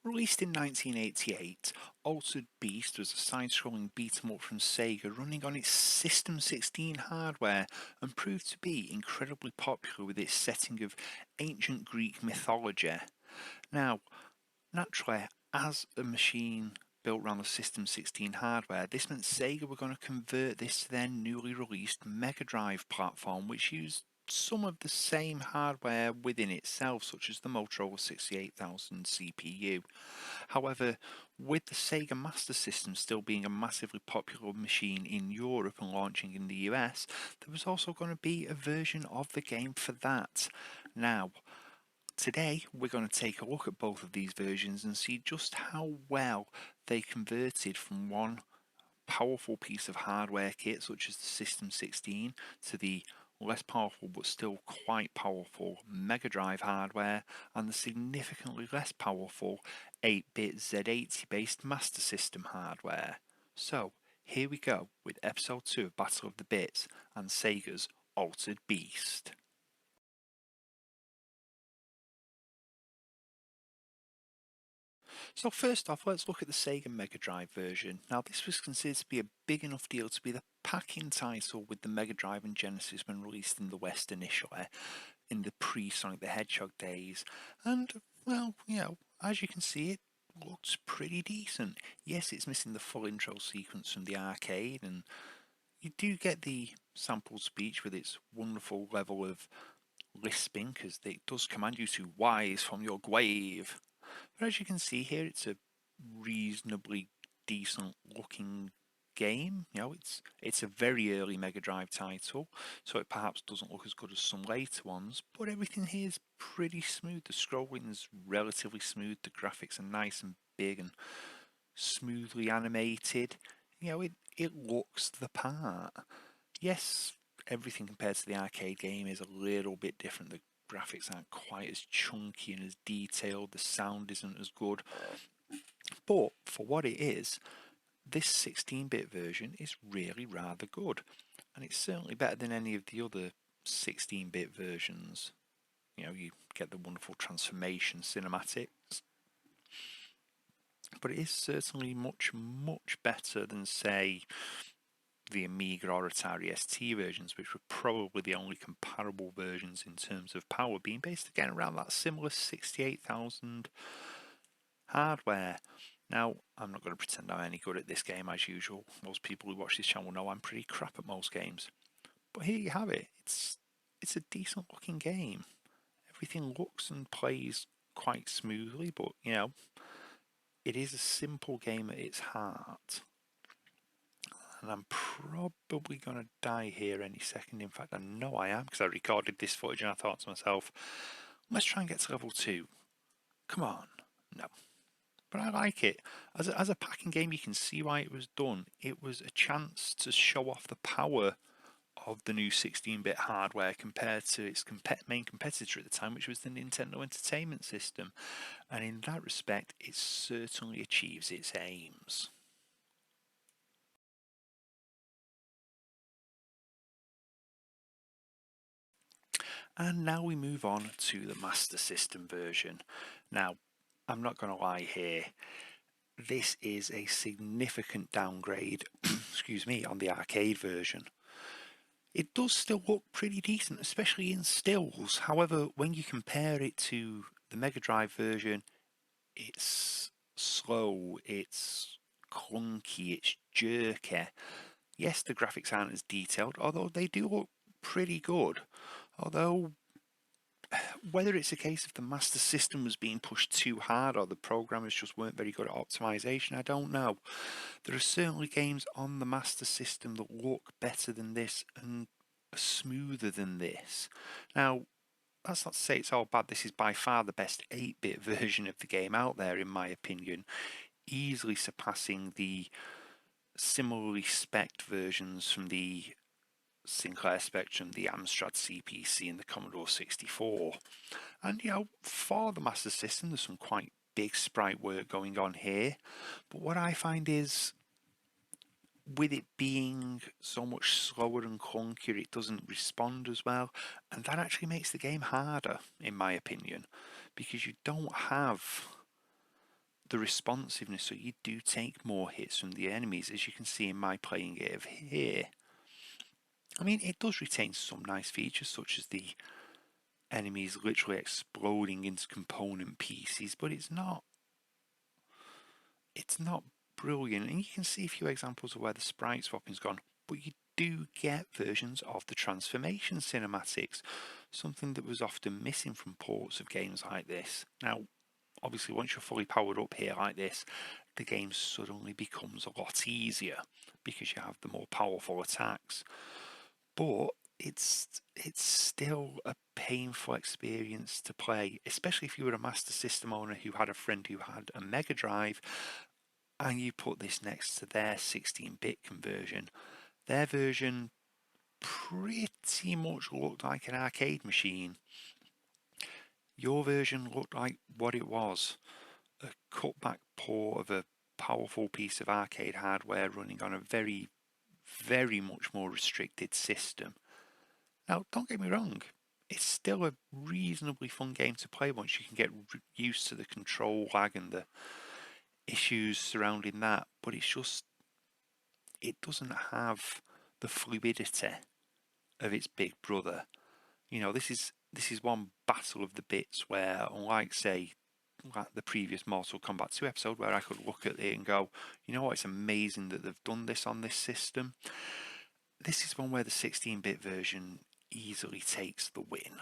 Released in 1988, Altered Beast was a side-scrolling beat-em-up from Sega running on its System 16 hardware and proved to be incredibly popular with its setting of ancient Greek mythology. Now, naturally, as a machine built around the System 16 hardware, this meant Sega were going to convert this to their newly released Megadrive platform, which used some of the same hardware within itself, such as the Motorola 68000 CPU. However, with the Sega Master System still being a massively popular machine in Europe and launching in the US, there was also going to be a version of the game for that. Now, today we're going to take a look at both of these versions and see just how well they converted from one powerful piece of hardware kit such as the System 16 to the less powerful but still quite powerful Mega Drive hardware and the significantly less powerful 8-bit Z80 based Master System hardware. So here we go with episode 2 of Battle of the Bits and Sega's Altered Beast. So first off, let's look at the Sega Mega Drive version. Now this was considered to be a big enough deal to be the pack-in title with the Mega Drive and Genesis when released in the West initially, in the pre-Sonic the Hedgehog days. And, well, as you can see, it looks pretty decent. Yes, it's missing the full intro sequence from the arcade, and you do get the sampled speech with its wonderful level of lisping, because it does command you to rise from your grave. But as you can see here, it's a reasonably decent looking game. It's a very early Mega Drive title, so it perhaps doesn't look as good as some later ones, but everything here is pretty smooth. The scrolling is relatively smooth, the graphics are nice and big and smoothly animated. It looks the part. Yes, everything compared to the arcade game is a little bit different. The graphics aren't quite as chunky and as detailed, the sound isn't as good, but for what it is, this 16-bit version is really rather good, and it's certainly better than any of the other 16-bit versions. You get the wonderful transformation cinematics, but it is certainly much, much better than, say, the Amiga or Atari ST versions, which were probably the only comparable versions in terms of power, being based again around that similar 68,000 hardware. Now, I'm not going to pretend I'm any good at this game as usual. Most people who watch this channel know I'm pretty crap at most games. But here you have it. It's a decent looking game. Everything looks and plays quite smoothly, but it is a simple game at its heart. And I'm probably going to die here any second. In fact, I know I am, because I recorded this footage and I thought to myself, let's try and get to level 2. Come on. No. But I like it. As a packing game, you can see why it was done. It was a chance to show off the power of the new 16-bit hardware compared to its main competitor at the time, which was the Nintendo Entertainment System. And in that respect, it certainly achieves its aims. And now we move on to the Master System version. Now, I'm not going to lie here, this is a significant downgrade, excuse me, on the arcade version. It does still look pretty decent, especially in stills. However, when you compare it to the Mega Drive version, it's slow, it's clunky, it's jerky. Yes, the graphics aren't as detailed, although they do look pretty good. Although, whether it's a case of the Master System was being pushed too hard or the programmers just weren't very good at optimization, I don't know. There are certainly games on the Master System that look better than this and are smoother than this. Now, that's not to say it's all bad. This is by far the best 8-bit version of the game out there, in my opinion, easily surpassing the similarly spec'd versions from the Sinclair Spectrum, the Amstrad CPC and the Commodore 64. And for the Master System, there's some quite big sprite work going on here, but what I find is, with it being so much slower and clunkier, it doesn't respond as well, and that actually makes the game harder, in my opinion, because you don't have the responsiveness, so you do take more hits from the enemies, as you can see in my playing it of here. I mean, it does retain some nice features, such as the enemies literally exploding into component pieces, but it's not brilliant. And you can see a few examples of where the sprite swapping's gone, but you do get versions of the transformation cinematics, something that was often missing from ports of games like this. Now, obviously, once you're fully powered up here like this, the game suddenly becomes a lot easier because you have the more powerful attacks. But it's still a painful experience to play, especially if you were a Master System owner who had a friend who had a Mega Drive, and you put this next to their 16-bit conversion. Their version pretty much looked like an arcade machine. Your version looked like what it was, a cutback port of a powerful piece of arcade hardware running on a very, very much more restricted system. Now, don't get me wrong, it's still a reasonably fun game to play once you can get used to the control lag and the issues surrounding that, but it's just, it doesn't have the fluidity of its big brother. You know, this is one battle of the bits where, unlike say like the previous Mortal Kombat 2 episode, where I could look at it and go, you know what, it's amazing that they've done this on this system. This is one where the 16-bit version easily takes the win.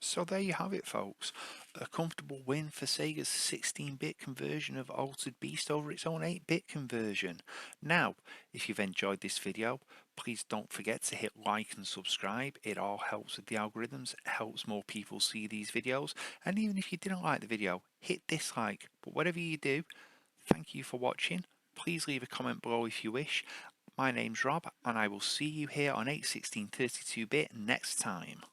So there you have it, folks. A comfortable win for Sega's 16-bit conversion of Altered Beast over its own 8-bit conversion. Now, if you've enjoyed this video, please don't forget to hit like and subscribe. It all helps with the algorithms, it helps more people see these videos. And even if you didn't like the video, hit dislike. But whatever you do, thank you for watching. Please leave a comment below if you wish. My name's Rob, and I will see you here on 8/16 32-bit next time.